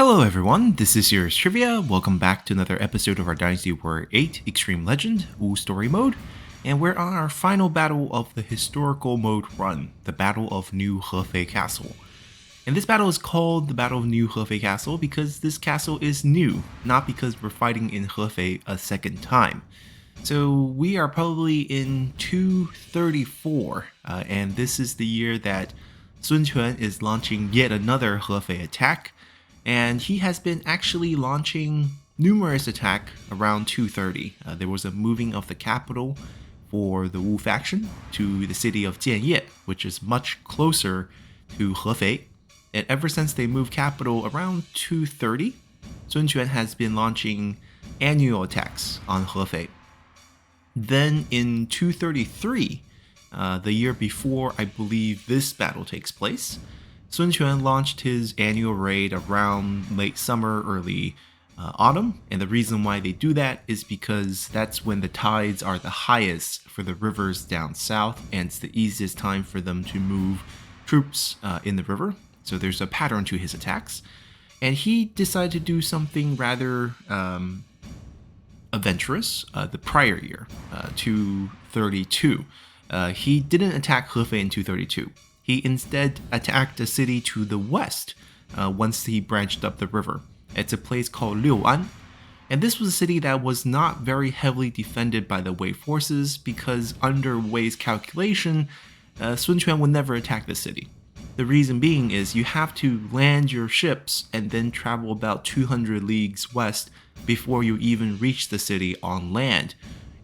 Hello everyone, this is Serious Trivia. Welcome back to another episode of our Dynasty Warrior 8 Extreme Legend, Wu Story Mode. And we're on our final battle of the historical mode run, the Battle of New Hefei Castle. And this battle is called the Battle of New Hefei Castle because this castle is new, not because we're fighting in Hefei a second time. So we are probably in 234, and this is the year that Sun Quan is launching yet another Hefei attack. And he has been actually launching numerous attacks around 230. There was a moving of the capital for the Wu faction to the city of Jianye, which is much closer to Hefei. And ever since they moved capital around 230, Sun Quan has been launching annual attacks on Hefei. Then in 233, the year before I believe this battle takes place, Sun Quan launched his annual raid around late summer, early autumn, and the reason why they do that is because that's when the tides are the highest for the rivers down south, and it's the easiest time for them to move troops in the river. So there's a pattern to his attacks, and he decided to do something rather adventurous the prior year, 232. He didn't attack Hefei in 232. He instead attacked a city to the west once he branched up the river. It's a place called Liuan. And this was a city that was not very heavily defended by the Wei forces because under Wei's calculation, Sun Quan would never attack the city. The reason being is you have to land your ships and then travel about 200 leagues west before you even reach the city on land.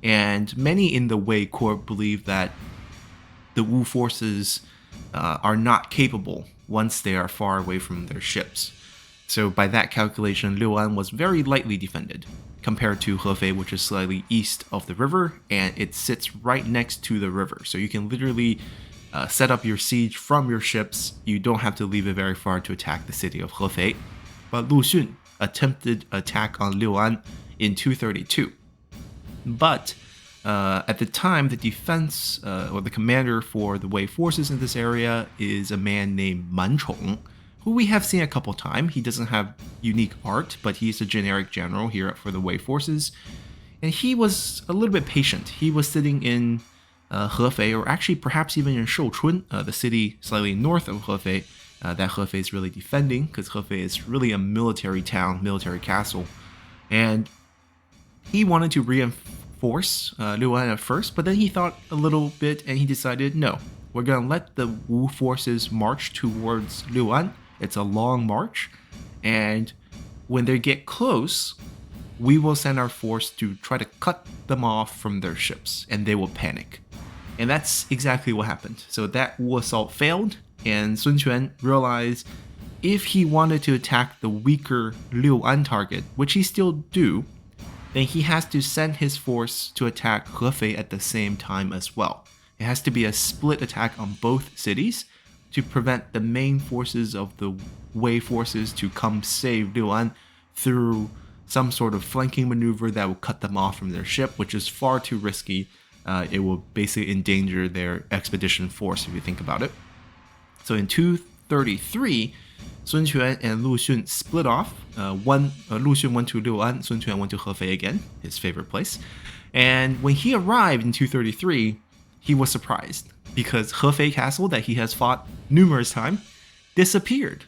And many in the Wei court believe that the Wu forces are not capable once they are far away from their ships. So by that calculation, Liuan was very lightly defended compared to Hefei, which is slightly east of the river, and it sits right next to the river. So you can literally set up your siege from your ships. You don't have to leave it very far to attack the city of Hefei. But Lu Xun attempted attack on Liuan in 232. But at the time, the defense or the commander for the Wei forces in this area is a man named Man Chong, who we have seen a couple times. He doesn't have unique art, but he's a generic general here for the Wei forces. And he was a little bit patient. He was sitting in Hefei, or actually perhaps even in Shouchun, the city slightly north of Hefei, that Hefei is really defending, because Hefei is really a military town, military castle. And he wanted to reinforce Liuan at first, but then he thought a little bit and he decided, no, we're going to let the Wu forces march towards Liuan. It's a long march, and when they get close, we will send our force to try to cut them off from their ships, and they will panic. And that's exactly what happened. So that Wu assault failed, and Sun Quan realized if he wanted to attack the weaker Liuan target, which he still do, then he has to send his force to attack Hefei at the same time as well. It has to be a split attack on both cities to prevent the main forces of the Wei forces to come save Liuan through some sort of flanking maneuver that will cut them off from their ship, which is far too risky. It will basically endanger their expedition force if you think about it. So in 233, Sun Quan and Lu Xun split off. Lu Xun went to Liuan, Sun Quan went to Hefei again, his favorite place. And when he arrived in 233, he was surprised because Hefei Castle, that he has fought numerous times, disappeared.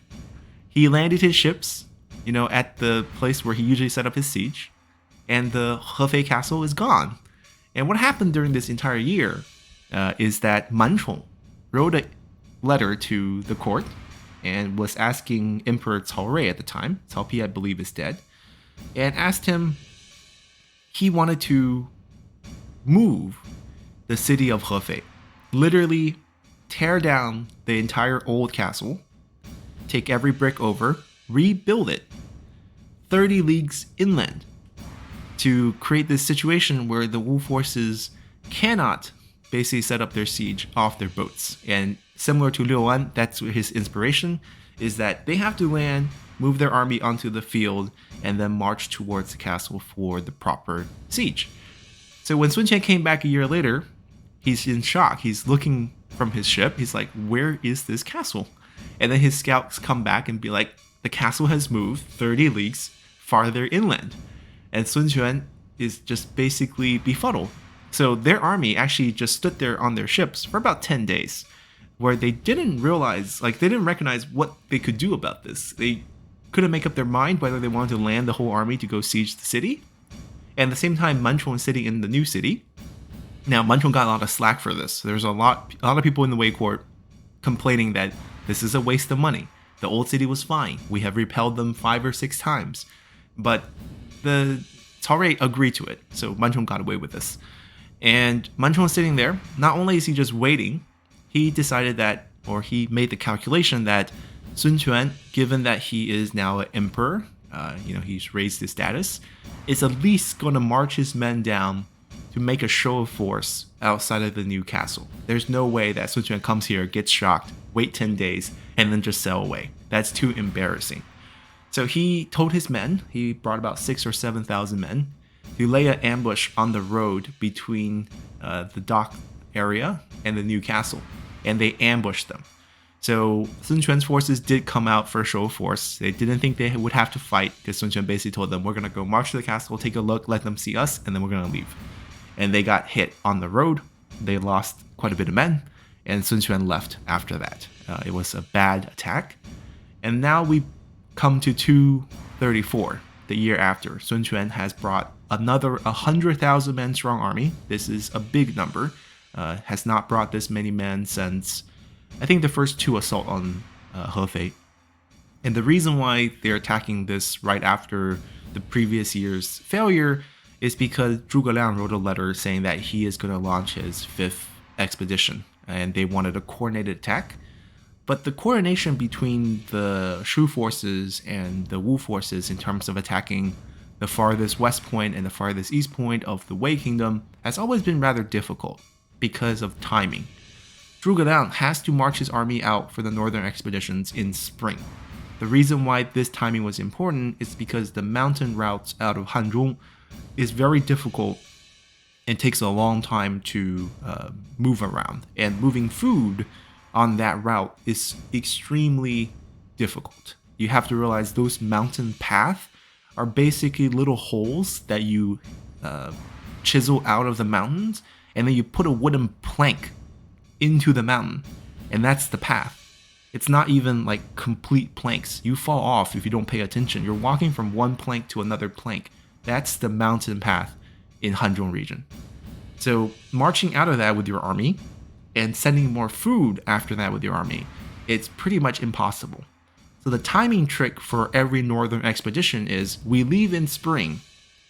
He landed his ships, at the place where he usually set up his siege, and the Hefei Castle is gone. And what happened during this entire year is that Man Chong wrote a letter to the court and was asking Emperor Cao Rui at the time, Cao Pi I believe is dead, and asked him, he wanted to move the city of Hefei, literally tear down the entire old castle, take every brick over, rebuild it 30 leagues inland to create this situation where the Wu forces cannot basically set up their siege off their boats. And similar to Liuan, that's his inspiration, is that they have to land, move their army onto the field, and then march towards the castle for the proper siege. So when Sun Quan came back a year later, he's in shock. He's looking from his ship. He's like, where is this castle? And then his scouts come back and be like, the castle has moved 30 leagues farther inland, and Sun Quan is just basically befuddled. So their army actually just stood there on their ships for about 10 days, where they didn't realize, like, they didn't recognize what they could do about this. They couldn't make up their mind whether they wanted to land the whole army to go siege the city. And at the same time, Manchuan was sitting in the new city. Now, Manchuan got a lot of slack for this. There's a lot of people in the Wei court complaining that this is a waste of money. The old city was fine. We have repelled them 5 or 6 times. But the Cao Rui agreed to it, so Manchuan got away with this. And Manchuan was sitting there. Not only is he just waiting, he decided that, or he made the calculation that Sun Quan, given that he is now an emperor, he's raised his status, is at least going to march his men down to make a show of force outside of the new castle. There's no way that Sun Quan comes here, gets shocked, wait 10 days, and then just sail away. That's too embarrassing. So he told his men, he brought about 6,000 or 7,000 men, to lay an ambush on the road between the dock area and the new castle, and they ambushed them. So Sun Quan's forces did come out for a show of force. They didn't think they would have to fight, because Sun Quan basically told them, we're going to go march to the castle, take a look, let them see us, and then we're going to leave. And they got hit on the road. They lost quite a bit of men, and Sun Quan left after that. It was a bad attack. And now we come to 234, the year after. Sun Quan has brought another 100,000 men strong army. This is a big number. Has not brought this many men since, I think, the first 2 assault on Hefei. And the reason why they're attacking this right after the previous year's failure is because Zhuge Liang wrote a letter saying that he is going to launch his 5th expedition, and they wanted a coordinated attack. But the coordination between the Shu forces and the Wu forces in terms of attacking the farthest west point and the farthest east point of the Wei Kingdom has always been rather difficult because of timing. Zhuge Liang has to march his army out for the northern expeditions in spring. The reason why this timing was important is because the mountain routes out of Hanzhong is very difficult and takes a long time to move around. And moving food on that route is extremely difficult. You have to realize those mountain paths are basically little holes that you chisel out of the mountains, and then you put a wooden plank into the mountain, and that's the path. It's not even like complete planks. You fall off if you don't pay attention. You're walking from one plank to another plank. That's the mountain path in Hanzhong region. So marching out of that with your army and sending more food after that with your army, it's pretty much impossible. So the timing trick for every northern expedition is we leave in spring.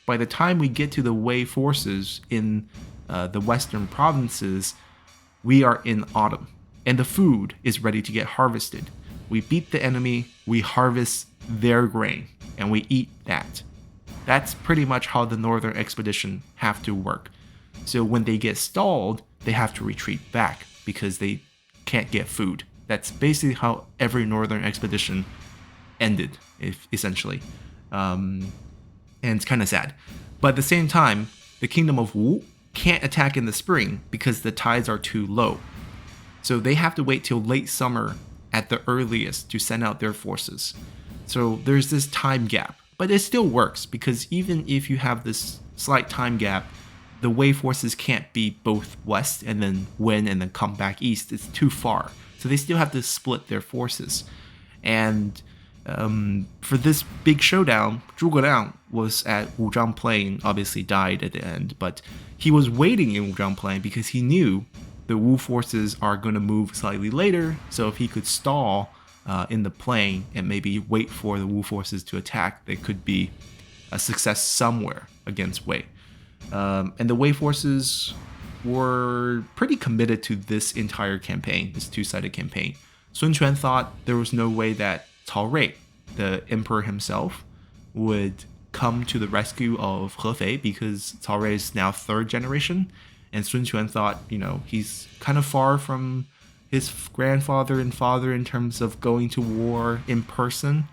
By the time we get to the Wei forces in the western provinces, we are in autumn, and the food is ready to get harvested. We beat the enemy, we harvest their grain, and we eat that. That's pretty much how the northern expedition have to work. So when they get stalled, they have to retreat back because they can't get food. That's basically how every northern expedition ended, essentially. And it's kind of sad. But at the same time, the kingdom of Wu can't attack in the spring because the tides are too low. So they have to wait till late summer at the earliest to send out their forces. So there's this time gap. But it still works, because even if you have this slight time gap, the Wei forces can't be both west and then win and then come back east. It's too far. So they still have to split their forces. And for this big showdown, Zhuge Liang was at Wuzhang Plain, obviously died at the end, but he was waiting in Wuzhang Plain because he knew the Wu forces are going to move slightly later. So if he could stall in the plain and maybe wait for the Wu forces to attack, there could be a success somewhere against Wei. And the Wei forces were pretty committed to this entire campaign, this 2-sided campaign. Sun Quan thought there was no way that Cao Rui, the emperor himself, would come to the rescue of Hefei, because Cao Rui is now 3rd generation, and Sun Quan thought, he's kind of far from his grandfather and father in terms of going to war in person,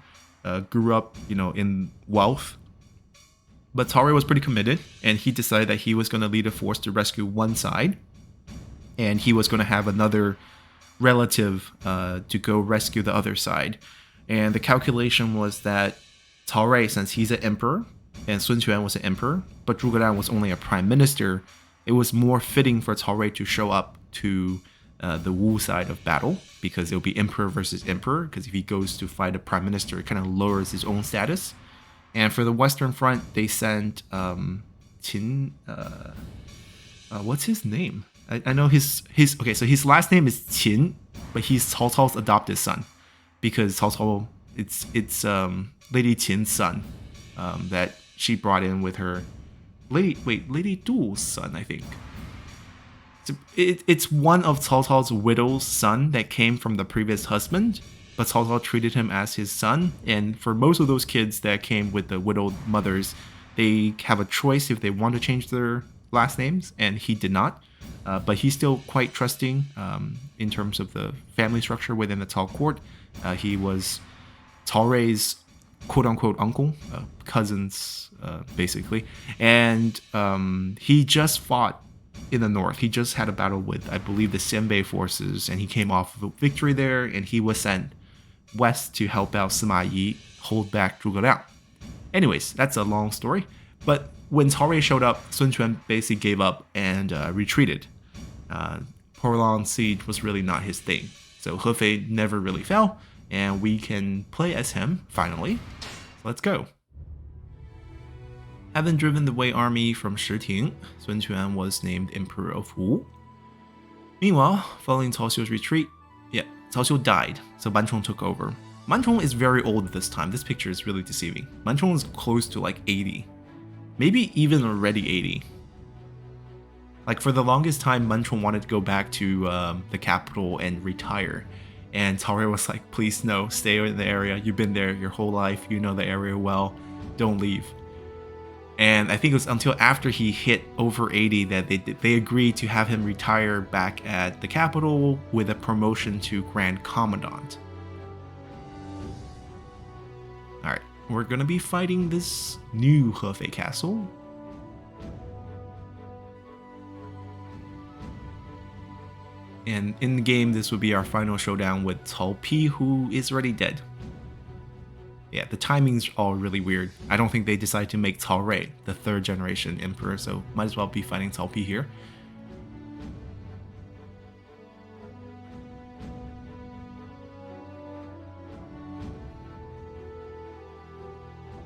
grew up, in wealth. But Cao Rui was pretty committed, and he decided that he was going to lead a force to rescue one side, and he was going to have another relative to go rescue the other side. And the calculation was that Cao Rui, since he's an emperor, and Sun Quan was an emperor, but Zhuge Liang was only a prime minister, it was more fitting for Cao Rui to show up to the Wu side of battle, because it'll be emperor versus emperor, because if he goes to fight a prime minister, it kind of lowers his own status. And for the Western Front, they sent Qin... what's his name? I know his okay, so his last name is Qin, but he's Cao Cao's adopted son, because Cao Cao, it's Lady Qin's son that she brought in with her. Lady Du's son, I think. It's one of Cao Cao's widow's son that came from the previous husband, but Cao Cao treated him as his son. And for most of those kids that came with the widowed mothers, they have a choice if they want to change their last names, and he did not. But he's still quite trusting in terms of the family structure within the Cao court. He was Cao Rui's quote-unquote uncle, cousins, basically. And he just fought in the north. He just had a battle with, I believe, the Xianbei forces, and he came off of a victory there, and he was sent west to help out Sima Yi hold back Zhuge Liang. Anyways, that's a long story. But when Cao Rui showed up, Sun Quan basically gave up and retreated. Prolonged siege was really not his thing. So Hefei never really fell, and we can play as him, finally. Let's go. Having driven the Wei army from Shiting, Sun Quan was named Emperor of Wu. Meanwhile, following Cao Xiu's retreat, Cao Xiu died, so Man Chong took over. Man Chong is very old at this time. This picture is really deceiving. Man Chong is close to like 80. Maybe even already 80. Like, for the longest time, Man Chong wanted to go back to the capital and retire. And Cao Rui was like, please no, stay in the area. You've been there your whole life. You know the area well. Don't leave. And I think it was until after he hit over 80 that they agreed to have him retire back at the capital with a promotion to Grand Commandant. Alright, we're going to be fighting this new Hefei castle. And in the game, this would be our final showdown with Cao Pi, who is already dead. Yeah, the timing's all really weird. I don't think they decided to make Cao Rui the third generation emperor, so might as well be fighting Cao Pi here.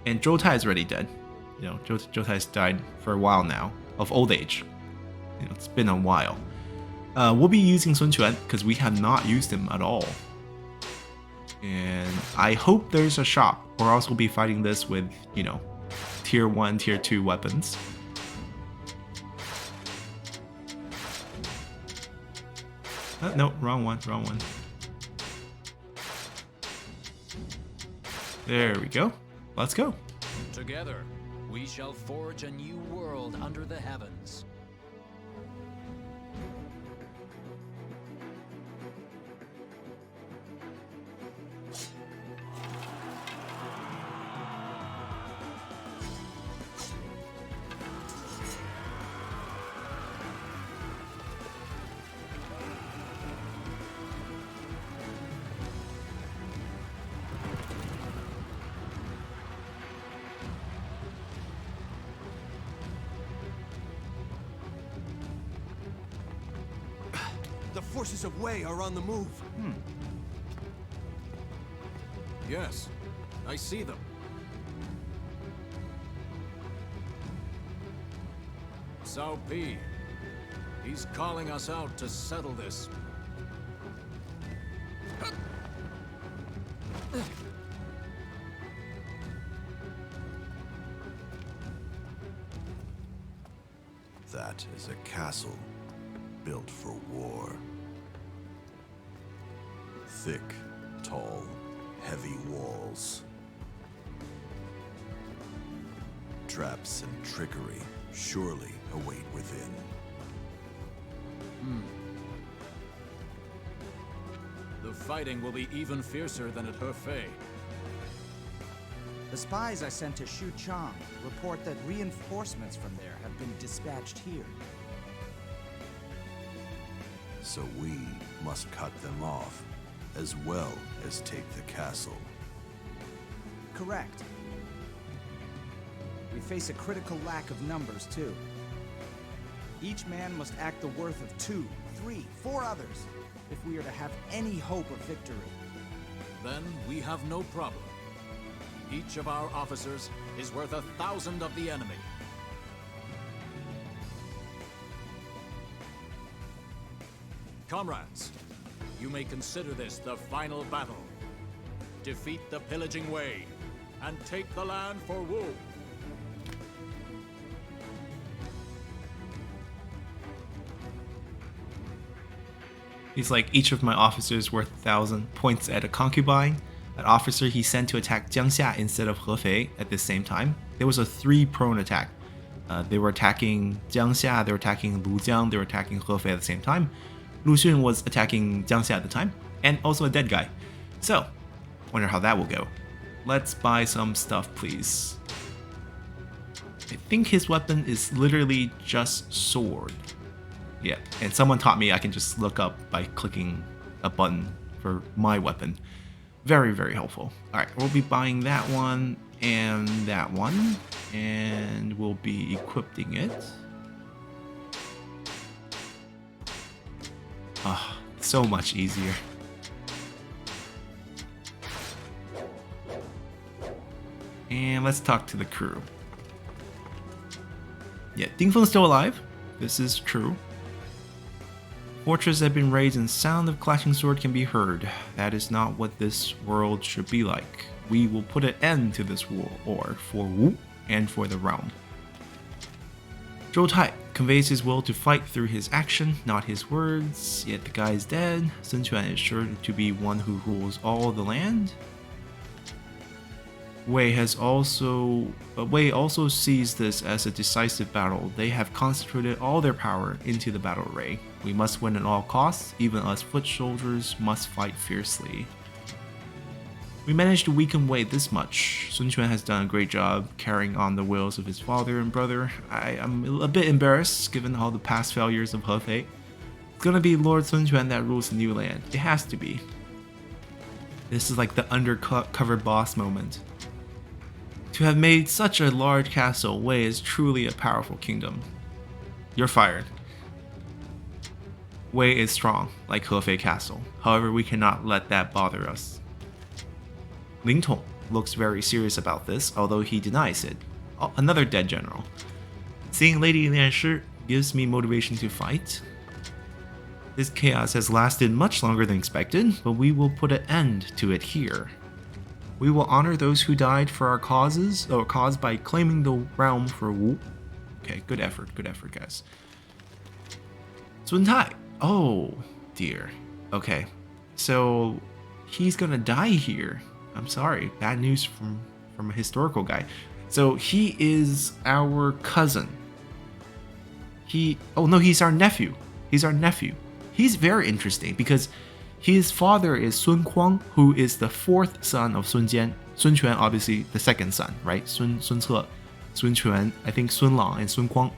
And Zhou Tai is already dead. You know, Zhou Tai's died for a while now, of old age. You know, it's been a while. We'll be using Sun Quan because we have not used him at all. And I hope there's a shop, or else we'll be fighting this with, you know, tier 1, tier 2 weapons. No, wrong one. There we go. Let's go. Together, we shall forge a new world under the heavens. The forces of Wei are on the move. Yes, I see them. Cao Pi. He's calling us out to settle this. That is a castle built for war. Thick, tall, heavy walls. Traps and trickery surely await within. The fighting will be even fiercer than at Hefei. The spies I sent to Xuchang report that reinforcements from there have been dispatched here. So we must cut them off, as well as take the castle. correct. We face a critical lack of numbers, too. Each man must act the worth of 2, 3, 4 others if we are to have any hope of victory. Then we have no problem. Each of our officers is worth 1,000 of the enemy. Comrades, you may consider this the final battle. Defeat the pillaging Wei, and take the land for Wu. He's like, each of my officers worth 1,000 points at a concubine. An officer he sent to attack Jiangxia instead of Hefei at the same time. There was a 3-prone attack. They were attacking Jiangxia, they were attacking Lujiang, they were attacking Hefei at the same time. Lu Xun was attacking Jiangxia at the time, and also a dead guy. So, wonder how that will go. Let's buy some stuff, please. I think his weapon is literally just sword. Yeah, and someone taught me I can just look up by clicking a button for my weapon. Very, very helpful. Alright, we'll be buying that one and that one, and we'll be equipping it. Ah, so much easier. And let's talk to the crew. Yeah, Ding Feng's still alive. This is true. Fortress had been razed and sound of clashing sword can be heard. That is not what this world should be like. We will put an end to this war for Wu and for the realm. Zhou Tai conveys his will to fight through his action, not his words, yet the guy is dead. Sun Quan is sure to be one who rules all the land. Wei also sees this as a decisive battle. They have concentrated all their power into the battle array. We must win at all costs, even us foot soldiers must fight fiercely. We managed to weaken Wei this much. Sun Quan has done a great job carrying on the wills of his father and brother. I am a bit embarrassed given all the past failures of Hefei. It's gonna be Lord Sun Quan that rules the new land. It has to be. This is like the undercover boss moment. To have made such a large castle, Wei is truly a powerful kingdom. You're fired. Wei is strong, like Hefei Castle. However, we cannot let that bother us. Ling Tong looks very serious about this, although he denies it. Oh, another dead general. Seeing Lady Lian Shi gives me motivation to fight. This chaos has lasted much longer than expected, but we will put an end to it here. We will honor those who died for our cause by claiming the realm for Wu. Okay, good effort, guys. Sun Tai. Oh, dear. Okay, so he's gonna die here. I'm sorry, bad news from a historical guy. So he is our cousin. Oh no, he's our nephew. He's very interesting because his father is Sun Kuang, who is the 4th son of Sun Jian. Sun Quan, obviously the 2nd son, right? Sun Ce, Sun Quan, I think Sun Lang, and Sun Kuang.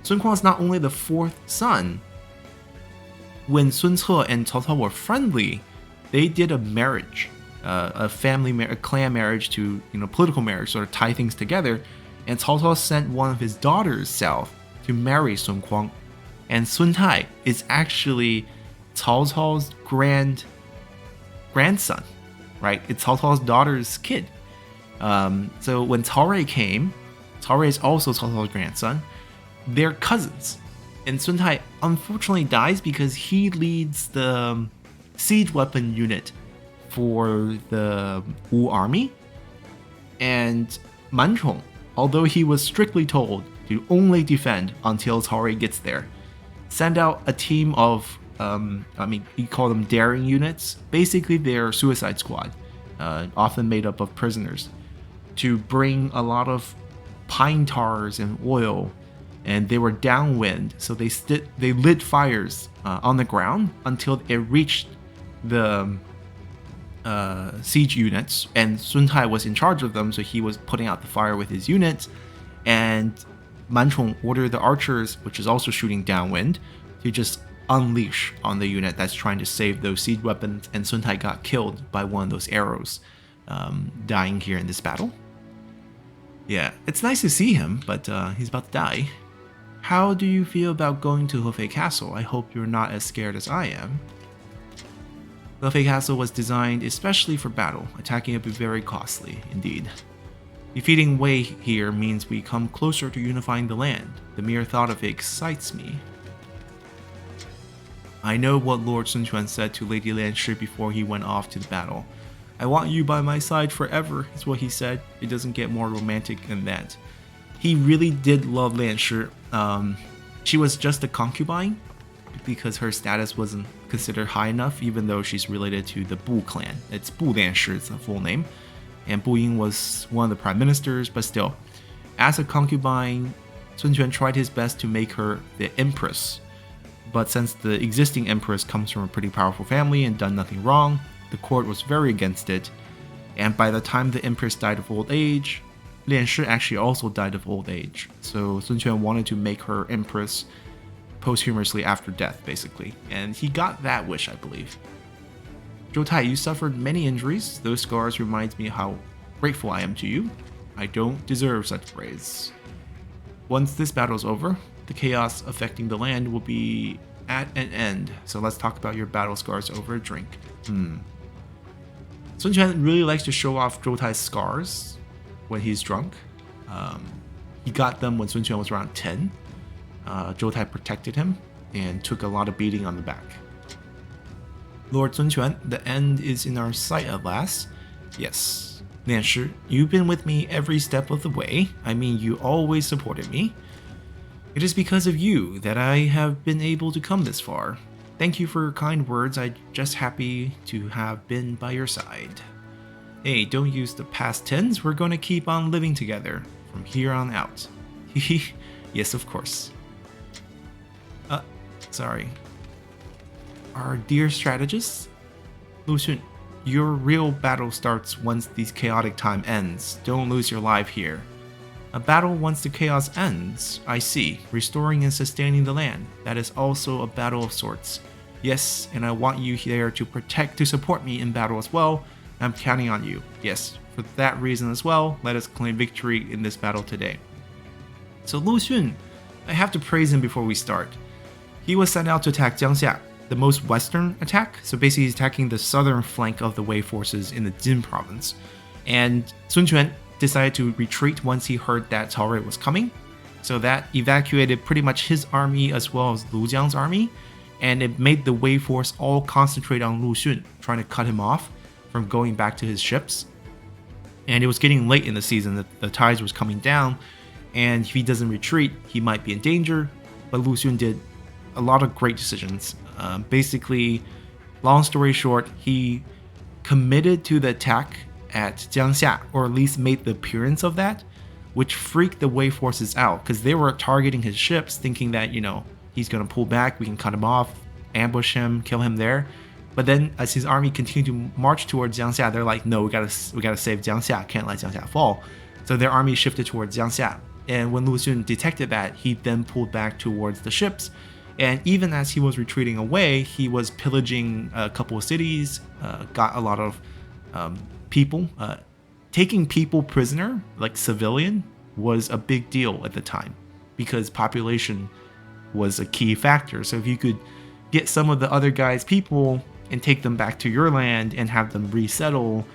Sun Kuang is not only the 4th son. When Sun Ce and Cao Cao were friendly, they did a marriage, a clan marriage to, political marriage, sort of tie things together. And Cao Cao sent one of his daughters south to marry Sun Kuang, and Sun Tai is actually Cao Cao's grandson, right? It's Cao Cao's daughter's kid. So when Cao Rui came, Cao Rui is also Cao Cao's grandson. They're cousins. And Sun Tai unfortunately dies because he leads the siege weapon unit for the Wu army. And Man Chong, although he was strictly told to only defend until Cao Rui gets there, send out a team of you call them daring units. Basically, they're suicide squad, often made up of prisoners, to bring a lot of pine tars and oil, and they were downwind, so they lit fires on the ground until it reached the siege units, and Sun Tai was in charge of them, so he was putting out the fire with his units, and Man Chong ordered the archers, which is also shooting downwind, to just unleash on the unit that's trying to save those siege weapons, and Sun Tai got killed by one of those arrows. dying here in this battle. Yeah, it's nice to see him, but he's about to die. How do you feel about going to Hefei Castle? I hope you're not as scared as I am. Hefei Castle was designed especially for battle. Attacking it would be very costly, indeed. Defeating Wei here means we come closer to unifying the land. The mere thought of it excites me. I know what Lord Sun Quan said to Lady Lian Shi before he went off to the battle. I want you by my side forever, is what he said. It doesn't get more romantic than that. He really did love Lian Shi. She was just a concubine because her status wasn't considered high enough, even though she's related to the Bu clan. It's Bu Lian Shi, it's a full name. And Bu Ying was one of the prime ministers, but still. As a concubine, Sun Quan tried his best to make her the empress. But since the existing empress comes from a pretty powerful family and done nothing wrong, the court was very against it. And by the time the empress died of old age, Lian Shi actually also died of old age. So Sun Quan wanted to make her empress posthumously after death, basically. And he got that wish, I believe. Zhou Tai, you suffered many injuries. Those scars remind me how grateful I am to you. I don't deserve such praise. Once this battle's over, the chaos affecting the land will be at an end. So let's talk about your battle scars over a drink. Sun Quan really likes to show off Zhou Tai's scars when he's drunk. He got them when Sun Quan was around 10. Zhou Tai protected him and took a lot of beating on the back. Lord Sun Quan, the end is in our sight at last. Yes. Lian Shi, you've been with me every step of the way. I mean, you always supported me. It is because of you that I have been able to come this far. Thank you for your kind words. I'm just happy to have been by your side. Hey, don't use the past tense. We're going to keep on living together from here on out. Yes, of course. Sorry. Our dear strategist? Lu Xun, your real battle starts once this chaotic time ends. Don't lose your life here. A battle once the chaos ends, I see. Restoring and sustaining the land. That is also a battle of sorts. Yes, and I want you there to support me in battle as well. I'm counting on you. Yes, for that reason as well, let us claim victory in this battle today. So Lu Xun, I have to praise him before we start. He was sent out to attack Jiangxia, the most western attack. So basically he's attacking the southern flank of the Wei forces in the Jin province. And Sun Quan decided to retreat once he heard that Cao Rui was coming. So that evacuated pretty much his army as well as Lu Jiang's army. And it made the Wei force all concentrate on Lu Xun, trying to cut him off from going back to his ships. And it was getting late in the season, the tides was coming down. And if he doesn't retreat, he might be in danger. But Lu Xun did a lot of great decisions. Basically, long story short, he committed to the attack at Jiangxia, or at least made the appearance of that, which freaked the Wei forces out because they were targeting his ships, thinking that, you know, he's gonna pull back, we can cut him off, ambush him, kill him there. But then, as his army continued to march towards Jiangxia, they're like, no, we gotta save Jiangxia, can't let Jiangxia fall. So their army shifted towards Jiangxia, and when Lu Xun detected that, he then pulled back towards the ships. And even as he was retreating away, he was pillaging a couple of cities, got a lot of people. Taking people prisoner, like civilian, was a big deal at the time because population was a key factor. So if you could get some of the other guys' people and take them back to your land and have them resettle,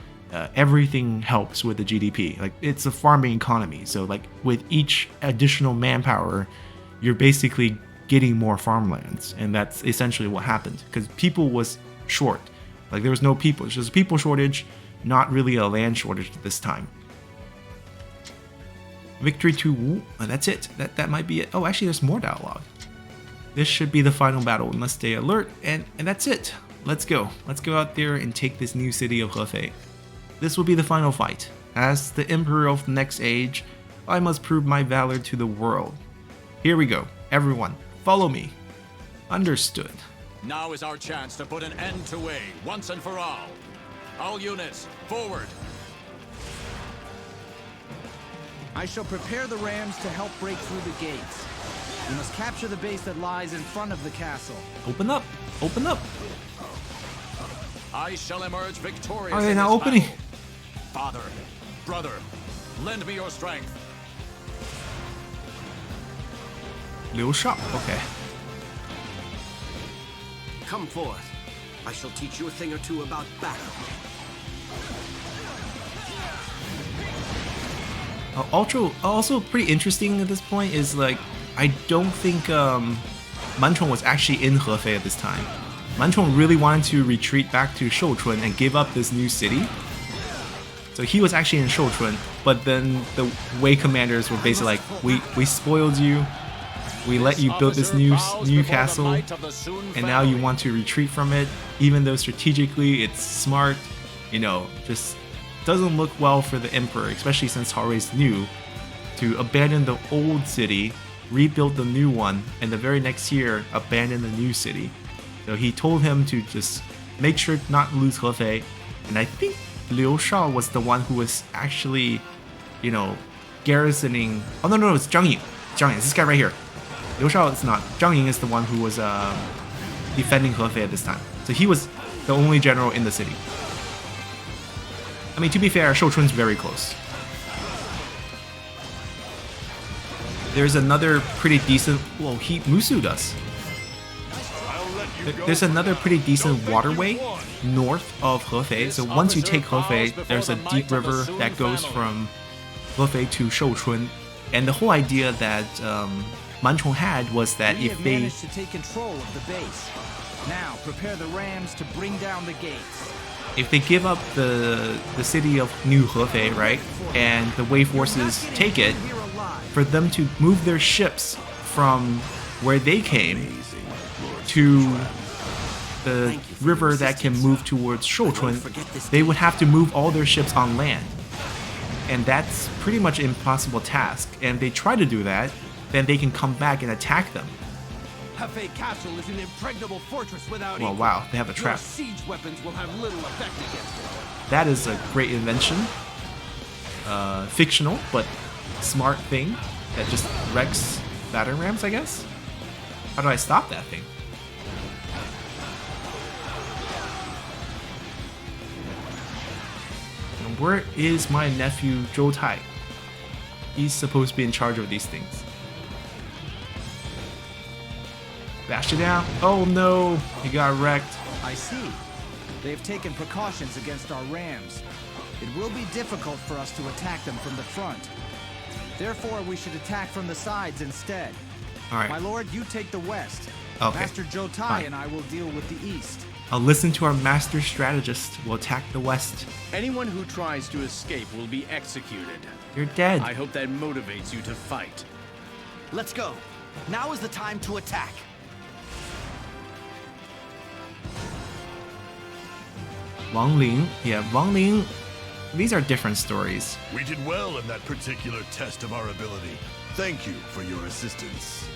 everything helps with the GDP. Like, it's a farming economy. So like with each additional manpower, you're basically getting more farmlands, and that's essentially what happened because people was short. Like, there was no people, it's just a people shortage, not really a land shortage at this time. Victory to Wu, and that's it. That might be it. Oh, actually there's more dialogue. This should be the final battle. We must stay alert, and that's it. Let's go out there and take this new city of Hefei. This will be the final fight. As the emperor of the next age, I must prove my valor to the world. Here we go, everyone. Follow me. Understood. Now is our chance to put an end to Wei once and for all. All units, forward. I shall prepare the rams to help break through the gates. We must capture the base that lies in front of the castle. Open up. Open up. I shall emerge victorious. Are they in not this opening? battle. Father, brother, lend me your strength. 刘少 ，OK。 Come forth. I shall teach you a thing or two about battle. Also pretty interesting at this point is like I don't think Manchong was actually in Hefei at this time. Manchong really wanted to retreat back to Shouchun and give up this new city. So he was actually in Shouchun, but then the Wei commanders were basically like, we spoiled you, we let you build this new castle, and now you want to retreat from it, even though strategically it's smart, you know, just doesn't look well for the emperor, especially since Haorei's new, to abandon the old city, rebuild the new one, and the very next year abandon the new city. So he told him to just make sure not lose Hefei, and I think Liu Shao was the one who was actually, you know, garrisoning. Oh no, it's Zhang Ying. Zhang Ying, it's this guy right here. Liu Shao is not. Zhang Ying is the one who was defending Hefei at this time. So he was the only general in the city. I mean, to be fair, Shouchun's very close. There's another pretty decent. Well, he Musu does. There's another pretty decent waterway north of Hefei. So once you take Hefei, there's a deep river that goes from Hefei to Shouchun, and the whole idea that Manchong had was that We if have they managed to take control of the base. Now prepare the rams to bring down the gates. if they give up the city of New Hefei, right, and the Wei forces take it, Here alive. for them to move their ships from where they came to the river that can move towards Shouchun, they would have to move all their ships on land. And that's pretty much an impossible task. And they try to do that, then they can come back and attack them. Hefei Castle is an impregnable fortress without Well, equal. wow, they have a Your trap. siege weapons will have little effect against it. That is a great invention. Fictional, but smart thing that just wrecks battering rams, I guess? How do I stop that thing? And where is my nephew Zhou Tai? He's supposed to be in charge of these things. Bash it down. Oh no, he got wrecked. I see. They've taken precautions against our rams. It will be difficult for us to attack them from the front. Therefore, we should attack from the sides instead. All right. My lord, you take the west. Okay, Master Zhou Tai fine. and I will deal with the east. I'll listen to our master strategist. We'll attack the west. Anyone who tries to escape will be executed. You're dead. I hope that motivates you to fight. Let's go. Now is the time to attack. Wang Ling. Yeah, Wang Ling. These are different stories. We did well in that particular test of our ability. Thank you for your assistance.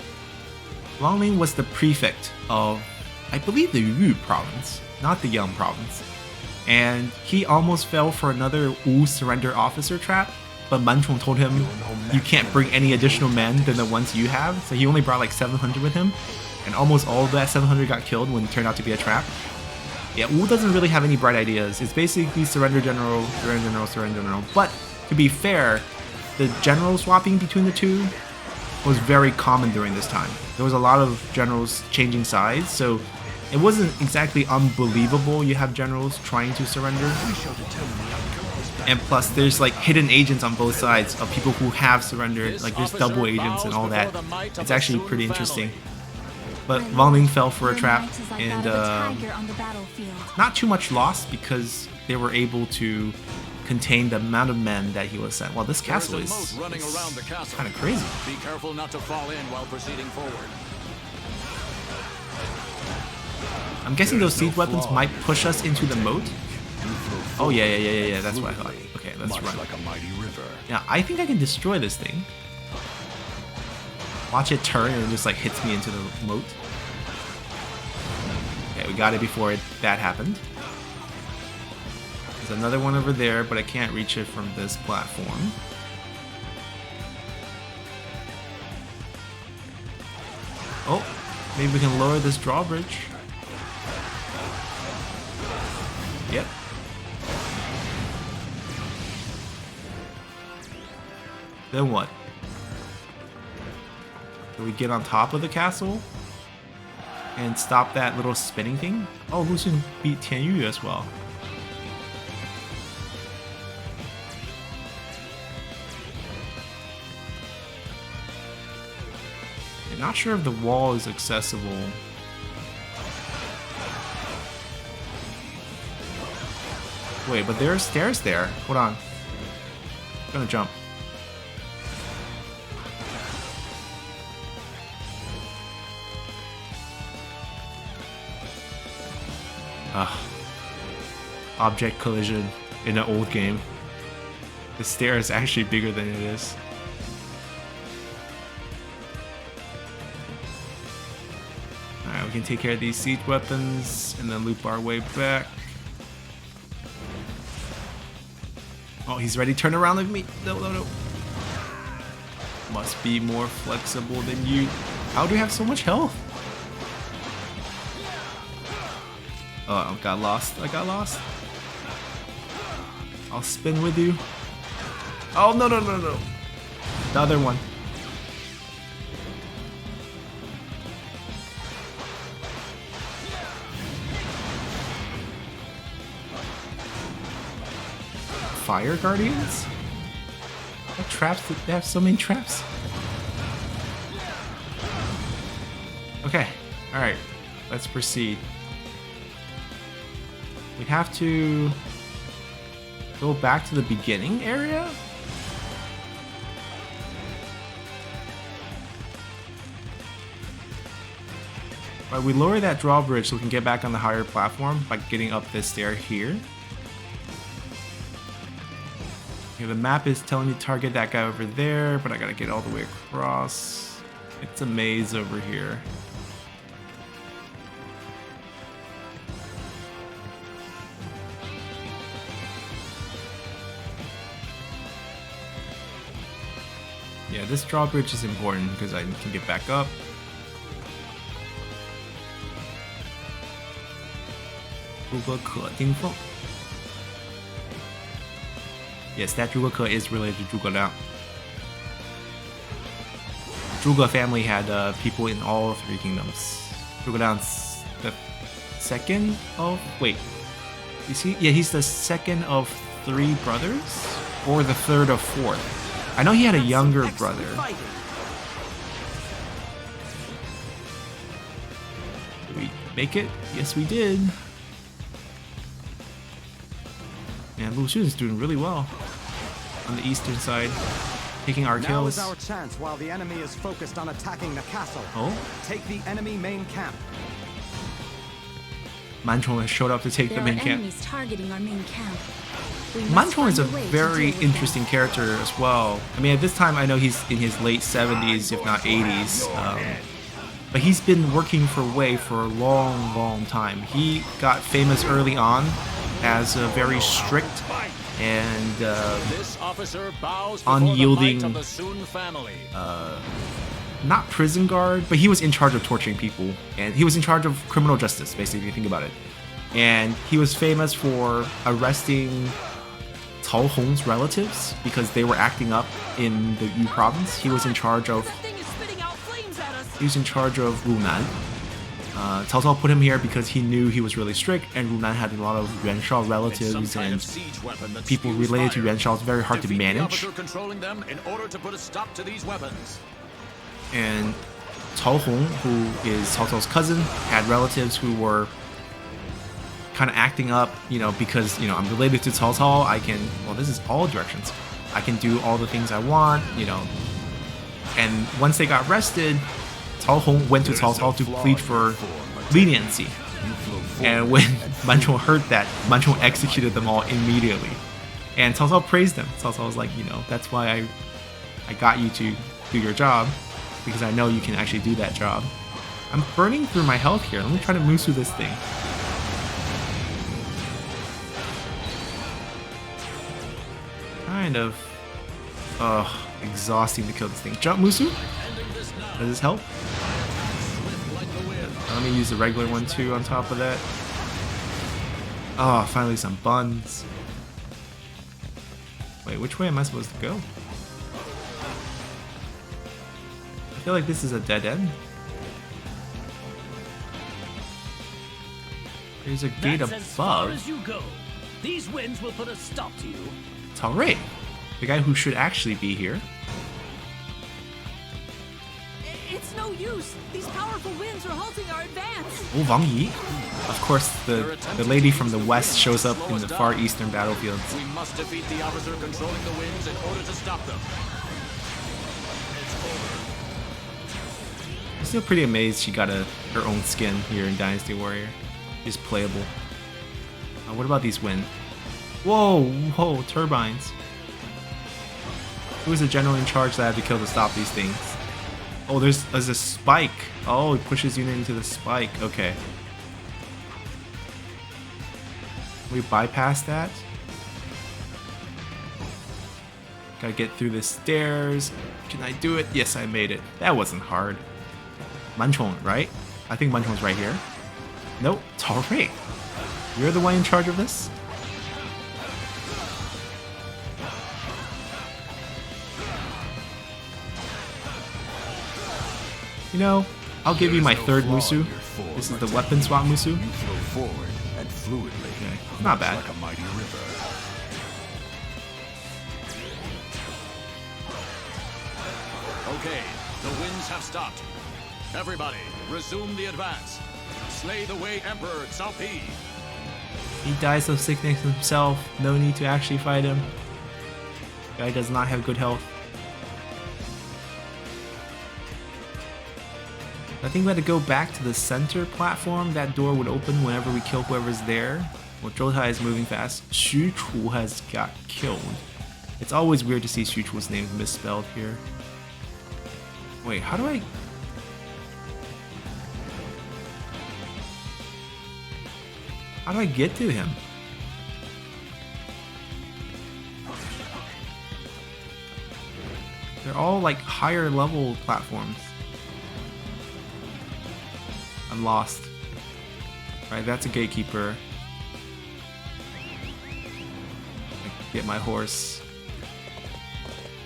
Wang Ling was the prefect of, I believe, the Yu province, not the Yang province. And he almost fell for another Wu surrender officer trap, but Manchong told him, you can't bring any additional men than the ones you have, so he only brought like 700 with him, and almost all of that 700 got killed when it turned out to be a trap. Yeah, Wu doesn't really have any bright ideas. It's basically surrender general, surrender general, surrender general. But to be fair, the general swapping between the two was very common during this time. There was a lot of generals changing sides, so it wasn't exactly unbelievable you have generals trying to surrender. And plus, there's like hidden agents on both sides of people who have surrendered, like there's double agents and all that. It's actually pretty interesting. But Wang Ling fell for a trap, and not too much loss because they were able to contain the amount of men that he was sent. Well, this castle There's a is moat running around the castle. kind of crazy. Be careful not to fall in while proceeding forward. I'm guessing those siege weapons might push us into the moat. Oh yeah. That's what I thought. Okay, let's run. Like a mighty river. Yeah, I think I can destroy this thing. Watch it turn and it just like hits me into the moat. Okay, we got it before that happened. There's another one over there, but I can't reach it from this platform. Oh, maybe we can lower this drawbridge. Yep. Then what? Do we get on top of the castle and stop that little spinning thing? Oh, Lu Xun beat Tian Yu as well. I'm not sure if the wall is accessible. Wait, but there are stairs there. Hold on. I'm gonna jump. Object collision in an old game. The stair is actually bigger than it is. Alright, we can take care of these siege weapons and then loop our way back. Oh, he's ready to turn around like me. No, no, no. Must be more flexible than you. How do you have so much health? Oh, I got lost. I got lost. I'll spin with you. Oh, no, no, no, no. The other one. Fire Guardians? What traps? They have so many traps. Okay. Alright. Let's proceed. We have to go back to the beginning area? Right, we lower that drawbridge so we can get back on the higher platform by getting up this stair here. Okay, the map is telling me to target that guy over there, but I gotta get all the way across. It's a maze over here. Yeah, this drawbridge is important because I can get back up. Yes, that Zhuge Ke is related to Zhuge Liang. Zhuge family had people in all three kingdoms. Zhuge Liang's the second of... Wait. Is he? Yeah, he's the second of 3 brothers? Or the third of 4. I know he had a younger brother. Did we make it? Yes, we did. And Lu Xun is doing really well on the eastern side, taking our kills. Now is our chance while the enemy is focused on attacking the castle. Oh? Take the enemy main camp. Man Chong has showed up to take the main camp. Enemies targeting our main camp. Man Chong is a very interesting character as well. I mean, at this time, I know he's in his late 70s, if not 80s. But he's been working for Wei for a long, long time. He got famous early on as a very strict and unyielding, not prison guard, but he was in charge of torturing people, and he was in charge of criminal justice, basically, if you think about it. And he was famous for arresting Cao Hong's relatives because they were acting up in the Yu province. He was in charge of Runan. Cao Cao put him here because he knew he was really strict, and Runan had a lot of Yuan Shao relatives and people related to Yuan Shao. It's very hard to manage. And Cao Hong, who is Cao Cao's cousin, had relatives who were kind of acting up, you know, because, you know, I'm related to Cao Cao. I can, well, this is all directions. I can do all the things I want, you know. And once they got arrested, Cao Hong went to Cao Cao to plead for leniency. And when Man Chong heard that, Man Chong executed them all immediately. And Cao Cao praised them. Cao Cao was like, you know, that's why I got you to do your job, because I know you can actually do that job. I'm burning through my health here. Let me try to move through this thing. Kind of exhausting to kill this thing. Jump, Musu? Does this help? Let me use the regular one too on top of that. Oh, finally some buns. Wait, which way am I supposed to go? feel like this is a dead end. There's a gate That's as far above. as you go. These winds will put a stop to you. Cao Rui, the guy who should actually be here. It's no use. These powerful winds are halting our advance. Oh, Wang Yi. Of course, the lady from the west shows up in the far eastern battlefields. We must defeat the officer controlling the winds in order to stop them. I'm still pretty amazed she got her own skin here in Dynasty Warrior. She's playable. What about these wind? Whoa, turbines. Who's the general in charge that I have to kill to stop these things? Oh, there's a spike. Oh, it pushes unit into the spike. Okay. We bypass that. Gotta get through the stairs. Can I do it? Yes, I made it. That wasn't hard. Manchong, right? I think Manchong's right here. Nope, Cao Rui. You're the one in charge of this? You know, I'll give you my third Musu. This is the weapon swap Musu. You flow forward and fluidly. Okay, not bad. Like a mighty river. Okay, the winds have stopped. Everybody, resume the advance. Slay the Wei Emperor Cao Pi. He dies of sickness himself. No need to actually fight him. Guy does not have good health. I think we had to go back to the center platform. That door would open whenever we kill whoever's there. Well, Zhou Tai is moving fast. Xu Chu has got killed. It's always weird to see Xu Chu's name misspelled here. Wait, how do I... How do I get to him? They're all like higher level platforms. I'm lost. Alright, that's a gatekeeper. Get my horse.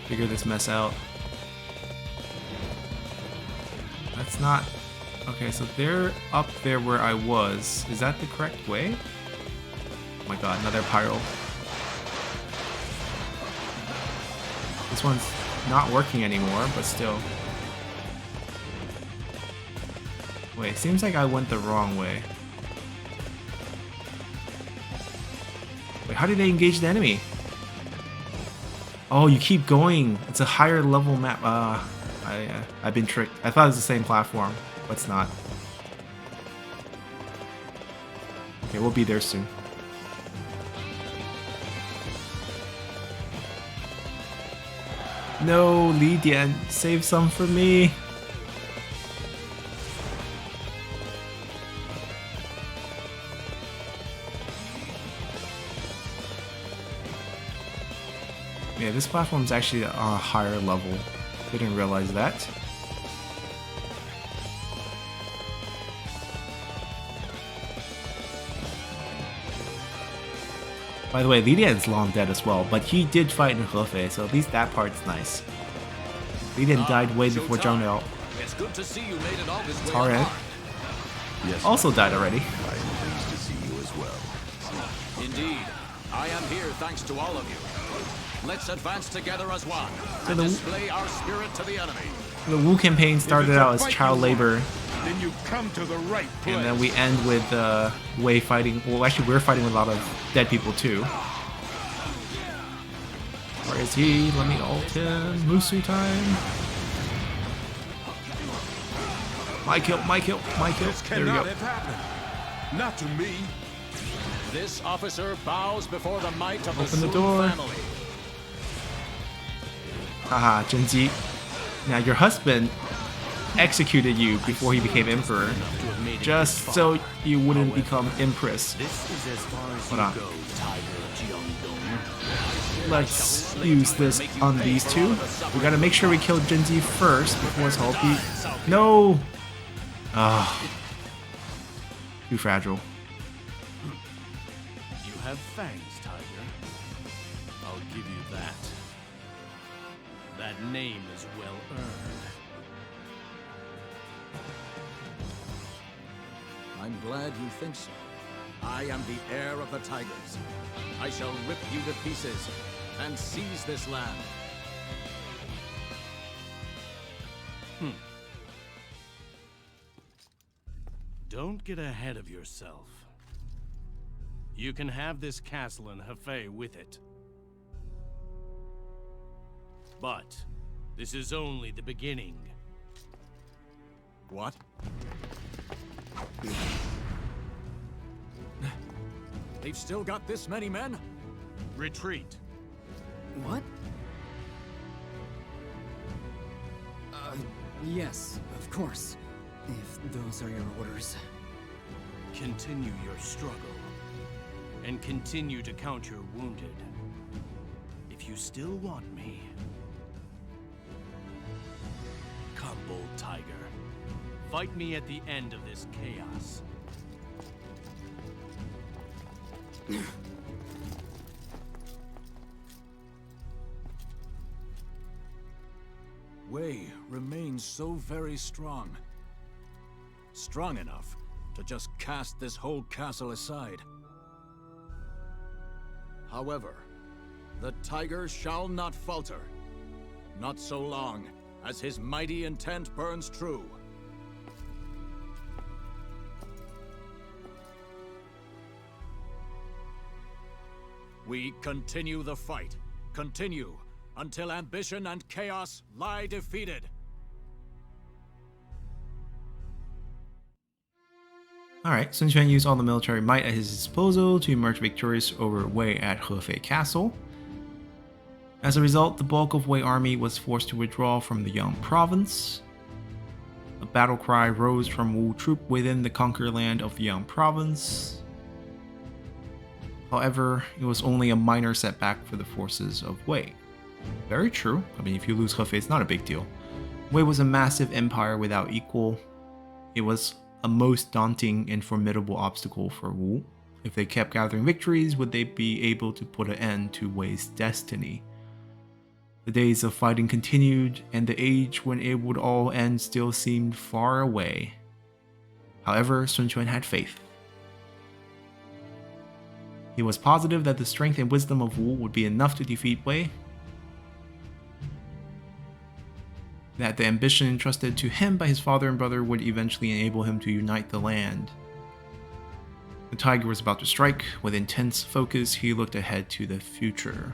Figure this mess out. That's not... Okay, so they're up there where I was. Is that the correct way? Oh my god, another pyro. This one's not working anymore, but still. Wait, seems like I went the wrong way. Wait, how did they engage the enemy? Oh, you keep going. It's a higher level map. I've been tricked. I thought it was the same platform, but it's not. Okay, we'll be there soon. No, Li Dian, save some for me. Yeah, this platform's actually a higher level. Didn't realize that. By the way, Li Dian's long dead as well, but he did fight in Hefei, so at least that part's nice. Li Dian died way before Zhang Liao. It's good to see you made it all this way. Alright. alive. Yes, Also died already. I am pleased to see you as well. Indeed, I am here thanks to all of you. Let's advance together as one So and the- display our spirit to the enemy. The Wu campaign started out as child labor, Then you come to the right place. and then we end with Wei fighting. Well, actually, we're fighting with a lot of dead people too. Where is he? Let me ult him. Musu time. My kill, my kill, my kill. This There we cannot go. have happened. Not to me. This officer bows before the might of the Open the Sun door. family. Haha, Zhenji. Now your husband executed you before he became emperor, just so you wouldn't become empress. This is as far as Hold on. you go, Tiger Jiangdong. Let's use this on these two. We gotta make sure we kill Zhenji first before it's ulti. No! Ah. Too fragile. You have fangs, Tiger. I'll give you that. That name is well earned. I'm glad you think so. I am the heir of the Tigers. I shall rip you to pieces and seize this land. Don't get ahead of yourself. You can have this castle and Hefei with it. But this is only the beginning. What? They've still got this many men? Retreat. What? Yes, of course. If those are your orders. Continue your struggle. And continue to count your wounded. If you still want me... Come, bold tiger. Fight me at the end of this chaos. Wei remains so very strong. Strong enough to just cast this whole castle aside. However, the tiger shall not falter. Not so long as his mighty intent burns true. We continue the fight. Continue until ambition and chaos lie defeated. Alright, Sun Quan used all the military might at his disposal to emerge victorious over Wei at Hefei Castle. As a result, the bulk of Wei army was forced to withdraw from the Yang province. A battle cry rose from Wu troop within the conquered land of the Yang province. However, it was only a minor setback for the forces of Wei. Very true. I mean, if you lose Hefei, it's not a big deal. Wei was a massive empire without equal. It was a most daunting and formidable obstacle for Wu. If they kept gathering victories, would they be able to put an end to Wei's destiny? The days of fighting continued, and the age when it would all end still seemed far away. However, Sun Quan had faith. He was positive that the strength and wisdom of Wu would be enough to defeat Wei, that the ambition entrusted to him by his father and brother would eventually enable him to unite the land. The tiger was about to strike. With intense focus, he looked ahead to the future.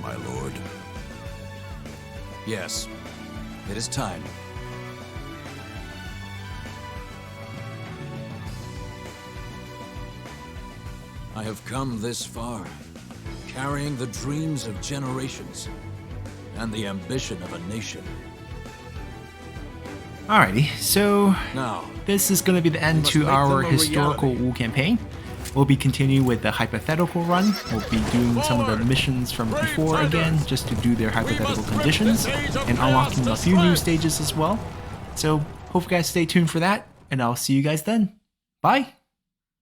My lord. Yes, it is time. I have come this far, carrying the dreams of generations and the ambition of a nation. Alrighty, so Now, this is going to be the end must to make our them a historical reality. Wu campaign. We'll be continuing with the hypothetical run. We'll be doing some of the missions from before again, just to do their hypothetical conditions, and unlocking a few new stages as well. So, hope you guys stay tuned for that, and I'll see you guys then. Bye!